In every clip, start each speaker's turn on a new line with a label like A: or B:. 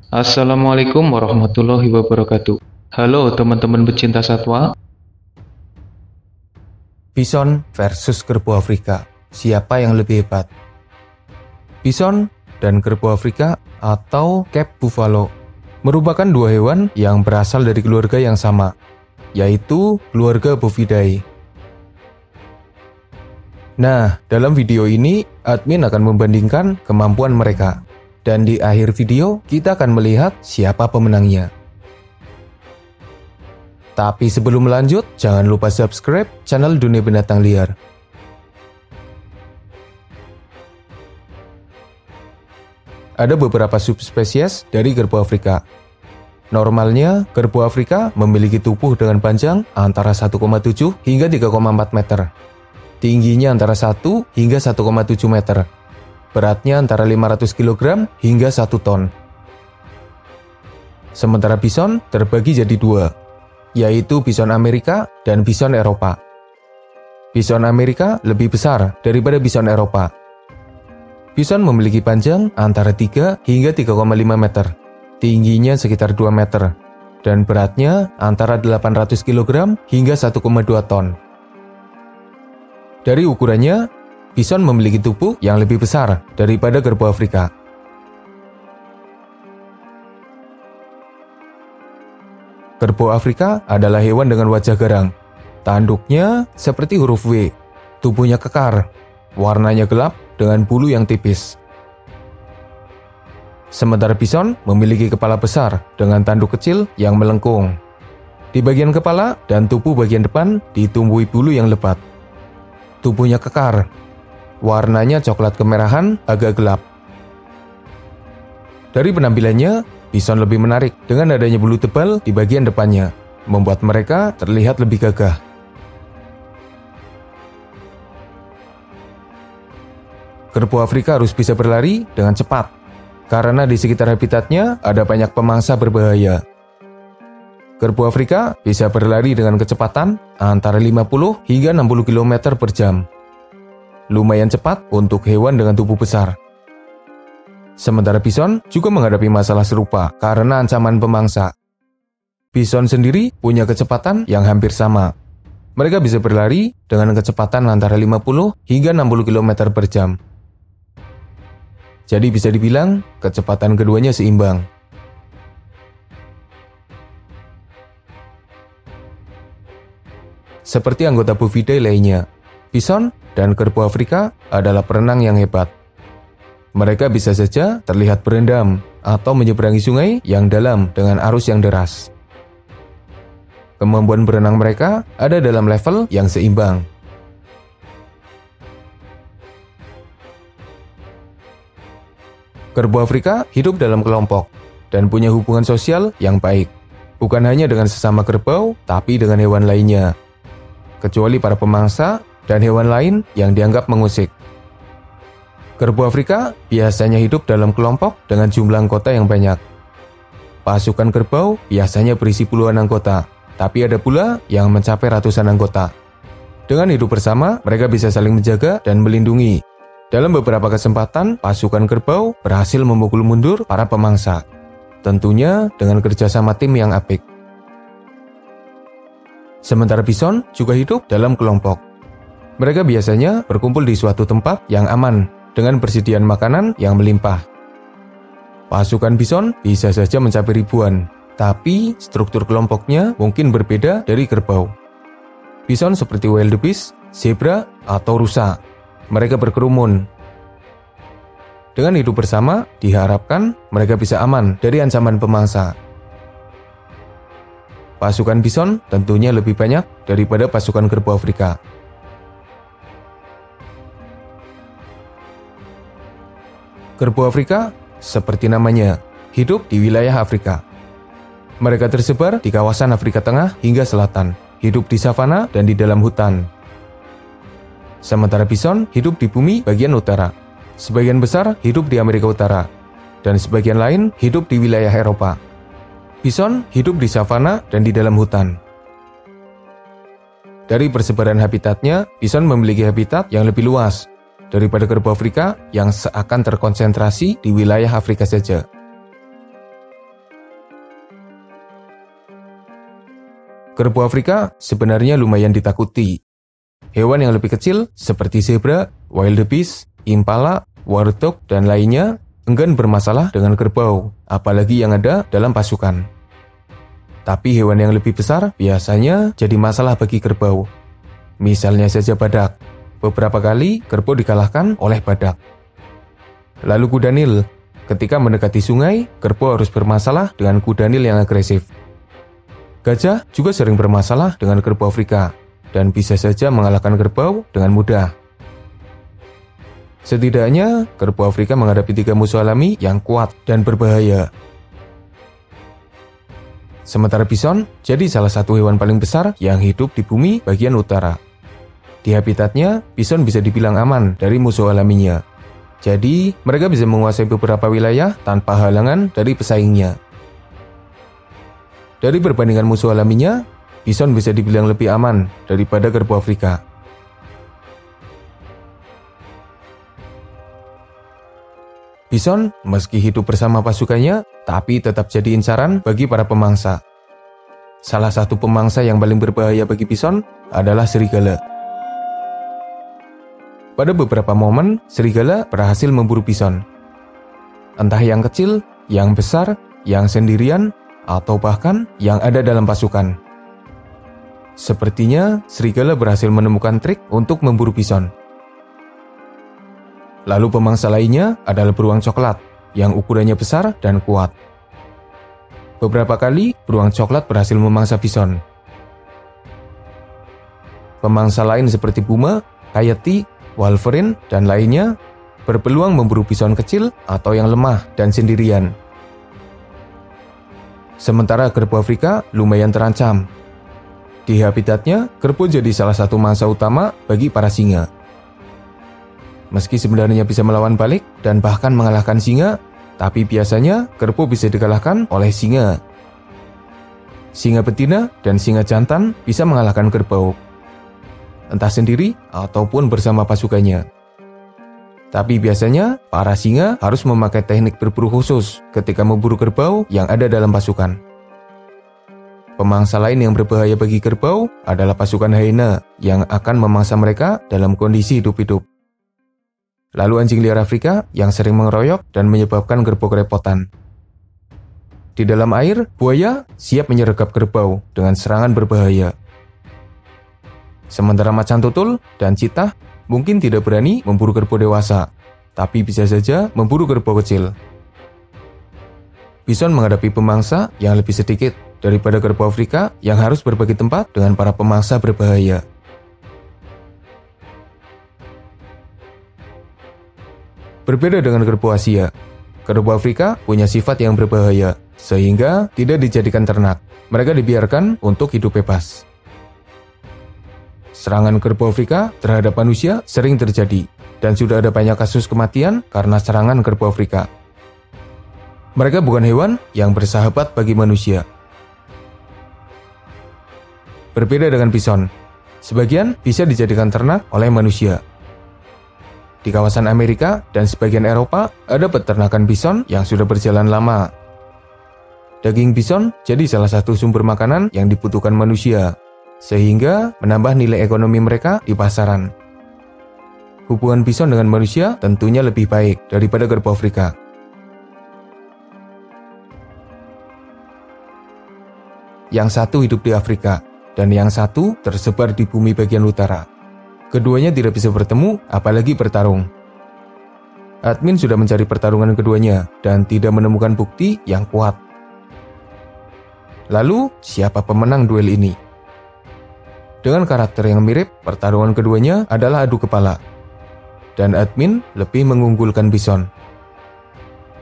A: Assalamualaikum warahmatullahi wabarakatuh. Halo teman-teman pecinta satwa.
B: Bison versus kerbau Afrika. Siapa yang lebih hebat? Bison dan kerbau Afrika atau Cape Buffalo merupakan dua hewan yang berasal dari keluarga yang sama, yaitu keluarga Bovidae. Nah, dalam video ini, admin akan membandingkan kemampuan mereka. Dan di akhir video, kita akan melihat siapa pemenangnya. Tapi sebelum lanjut, jangan lupa subscribe channel Dunia Binatang Liar. Ada beberapa subspesies dari kerbau Afrika. Normalnya, kerbau Afrika memiliki tubuh dengan panjang antara 1,7 hingga 3,4 meter. Tingginya antara 1 hingga 1,7 meter. Beratnya antara 500 kg hingga 1 ton. Sementara bison terbagi jadi dua, yaitu bison Amerika dan bison Eropa. Bison Amerika lebih besar daripada bison Eropa. Bison memiliki panjang antara 3 hingga 3,5 meter, tingginya sekitar 2 meter, dan beratnya antara 800 kg hingga 1,2 ton. Dari ukurannya, bison memiliki tubuh yang lebih besar daripada kerbau Afrika. Kerbau Afrika adalah hewan dengan wajah garang. Tanduknya seperti huruf W, tubuhnya kekar, warnanya gelap dengan bulu yang tipis. Sementara bison memiliki kepala besar dengan tanduk kecil yang melengkung. Di bagian kepala dan tubuh bagian depan ditumbuhi bulu yang lebat. Tubuhnya kekar, warnanya coklat kemerahan agak gelap. Dari penampilannya, bison lebih menarik dengan adanya bulu tebal di bagian depannya, membuat mereka terlihat lebih gagah. Kerbau Afrika harus bisa berlari dengan cepat, karena di sekitar habitatnya ada banyak pemangsa berbahaya. Kerbau Afrika bisa berlari dengan kecepatan antara 50 hingga 60 km per jam. Lumayan cepat untuk hewan dengan tubuh besar. Sementara bison juga menghadapi masalah serupa karena ancaman pemangsa. Bison sendiri punya kecepatan yang hampir sama. Mereka bisa berlari dengan kecepatan antara 50 hingga 60 km per jam. Jadi bisa dibilang kecepatan keduanya seimbang. Seperti anggota Bovidae lainnya, bison dan kerbau Afrika adalah perenang yang hebat. Mereka bisa saja terlihat berendam atau menyeberangi sungai yang dalam dengan arus yang deras. Kemampuan berenang mereka ada dalam level yang seimbang. Kerbau Afrika hidup dalam kelompok dan punya hubungan sosial yang baik, bukan hanya dengan sesama kerbau, tapi dengan hewan lainnya, kecuali para pemangsa dan hewan lain yang dianggap mengusik. Kerbau Afrika biasanya hidup dalam kelompok dengan jumlah anggota yang banyak. Pasukan kerbau biasanya berisi puluhan anggota, tapi ada pula yang mencapai ratusan anggota. Dengan hidup bersama, mereka bisa saling menjaga dan melindungi. Dalam beberapa kesempatan, pasukan kerbau berhasil memukul mundur para pemangsa. Tentunya dengan kerjasama tim yang apik. Sementara bison juga hidup dalam kelompok. Mereka biasanya berkumpul di suatu tempat yang aman dengan persediaan makanan yang melimpah. Pasukan bison bisa saja mencapai ribuan, tapi struktur kelompoknya mungkin berbeda dari kerbau. Bison seperti wildebeest, zebra, atau rusa. Mereka berkerumun. Dengan hidup bersama, diharapkan mereka bisa aman dari ancaman pemangsa. Pasukan bison tentunya lebih banyak daripada pasukan kerbau Afrika. Kerbau Afrika, seperti namanya, hidup di wilayah Afrika. Mereka tersebar di kawasan Afrika Tengah hingga Selatan, hidup di savana dan di dalam hutan. Sementara bison hidup di bumi bagian utara. Sebagian besar hidup di Amerika Utara, dan sebagian lain hidup di wilayah Eropa. Bison hidup di savana dan di dalam hutan. Dari persebaran habitatnya, bison memiliki habitat yang lebih luas daripada kerbau Afrika yang seakan terkonsentrasi di wilayah Afrika saja. Kerbau Afrika sebenarnya lumayan ditakuti. Hewan yang lebih kecil seperti zebra, wildebeest, impala, warthog, dan lainnya enggan bermasalah dengan kerbau, apalagi yang ada dalam pasukan. Tapi hewan yang lebih besar biasanya jadi masalah bagi kerbau. Misalnya saja badak. Beberapa kali kerbau dikalahkan oleh badak. Lalu kuda Nil. Ketika mendekati sungai, kerbau harus bermasalah dengan kuda Nil yang agresif. Gajah juga sering bermasalah dengan kerbau Afrika dan bisa saja mengalahkan kerbau dengan mudah. Setidaknya, kerbau Afrika menghadapi 3 musuh alami yang kuat dan berbahaya. Sementara bison jadi salah satu hewan paling besar yang hidup di bumi bagian utara. Di habitatnya, bison bisa dibilang aman dari musuh alaminya. Jadi, mereka bisa menguasai beberapa wilayah tanpa halangan dari pesaingnya. Dari perbandingan musuh alaminya, bison bisa dibilang lebih aman daripada kerbau Afrika. Bison meski hidup bersama pasukannya, tapi tetap jadi incaran bagi para pemangsa. Salah satu pemangsa yang paling berbahaya bagi bison adalah serigala. Pada beberapa momen, serigala berhasil memburu bison. Entah yang kecil, yang besar, yang sendirian, atau bahkan yang ada dalam pasukan. Sepertinya serigala berhasil menemukan trik untuk memburu bison. Lalu pemangsa lainnya adalah beruang coklat yang ukurannya besar dan kuat. Beberapa kali beruang coklat berhasil memangsa bison. Pemangsa lain seperti puma, coyote, wolverine, dan lainnya berpeluang memburu bison kecil atau yang lemah dan sendirian. Sementara kerbau Afrika lumayan terancam. Di habitatnya, kerbau jadi salah satu mangsa utama bagi para singa. Meski sebenarnya bisa melawan balik dan bahkan mengalahkan singa, tapi biasanya kerbau bisa dikalahkan oleh singa. Singa betina dan singa jantan bisa mengalahkan kerbau, entah sendiri ataupun bersama pasukannya. Tapi biasanya, para singa harus memakai teknik berburu khusus ketika memburu kerbau yang ada dalam pasukan. Pemangsa lain yang berbahaya bagi kerbau adalah pasukan hyena yang akan memangsa mereka dalam kondisi hidup-hidup. Lalu anjing liar Afrika yang sering mengeroyok dan menyebabkan kerbau kerepotan. Di dalam air, buaya siap menyergap kerbau dengan serangan berbahaya. Sementara macan tutul dan citah mungkin tidak berani memburu kerbau dewasa, tapi bisa saja memburu kerbau kecil. Bison menghadapi pemangsa yang lebih sedikit daripada kerbau Afrika yang harus berbagi tempat dengan para pemangsa berbahaya. Berbeda dengan kerbau Asia, kerbau Afrika punya sifat yang berbahaya, sehingga tidak dijadikan ternak. Mereka dibiarkan untuk hidup bebas. Serangan kerbau Afrika terhadap manusia sering terjadi, dan sudah ada banyak kasus kematian karena serangan kerbau Afrika. Mereka bukan hewan yang bersahabat bagi manusia. Berbeda dengan bison, sebagian bisa dijadikan ternak oleh manusia. Di kawasan Amerika dan sebagian Eropa ada peternakan bison yang sudah berjalan lama. Daging bison jadi salah satu sumber makanan yang dibutuhkan manusia, sehingga menambah nilai ekonomi mereka di pasaran. Hubungan bison dengan manusia tentunya lebih baik daripada kerbau Afrika. Yang satu hidup di Afrika, dan yang satu tersebar di bumi bagian utara. Keduanya tidak bisa bertemu, apalagi bertarung. Admin sudah mencari pertarungan keduanya dan tidak menemukan bukti yang kuat. Lalu, siapa pemenang duel ini? Dengan karakter yang mirip, pertarungan keduanya adalah adu kepala. Dan admin lebih mengunggulkan bison.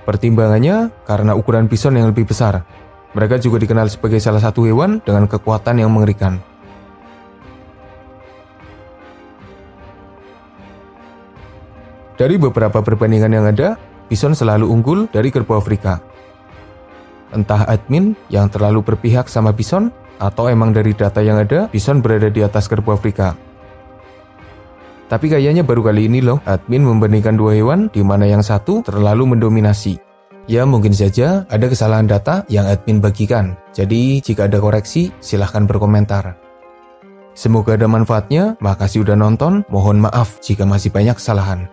B: Pertimbangannya karena ukuran bison yang lebih besar. Mereka juga dikenal sebagai salah satu hewan dengan kekuatan yang mengerikan. Dari beberapa perbandingan yang ada, bison selalu unggul dari kerbau Afrika. Entah admin yang terlalu berpihak sama bison, atau emang dari data yang ada, bison berada di atas kerbau Afrika. Tapi kayaknya baru kali ini loh, admin membandingkan dua hewan di mana yang satu terlalu mendominasi. Ya mungkin saja ada kesalahan data yang admin bagikan, jadi jika ada koreksi silahkan berkomentar. Semoga ada manfaatnya, makasih udah nonton, mohon maaf jika masih banyak kesalahan.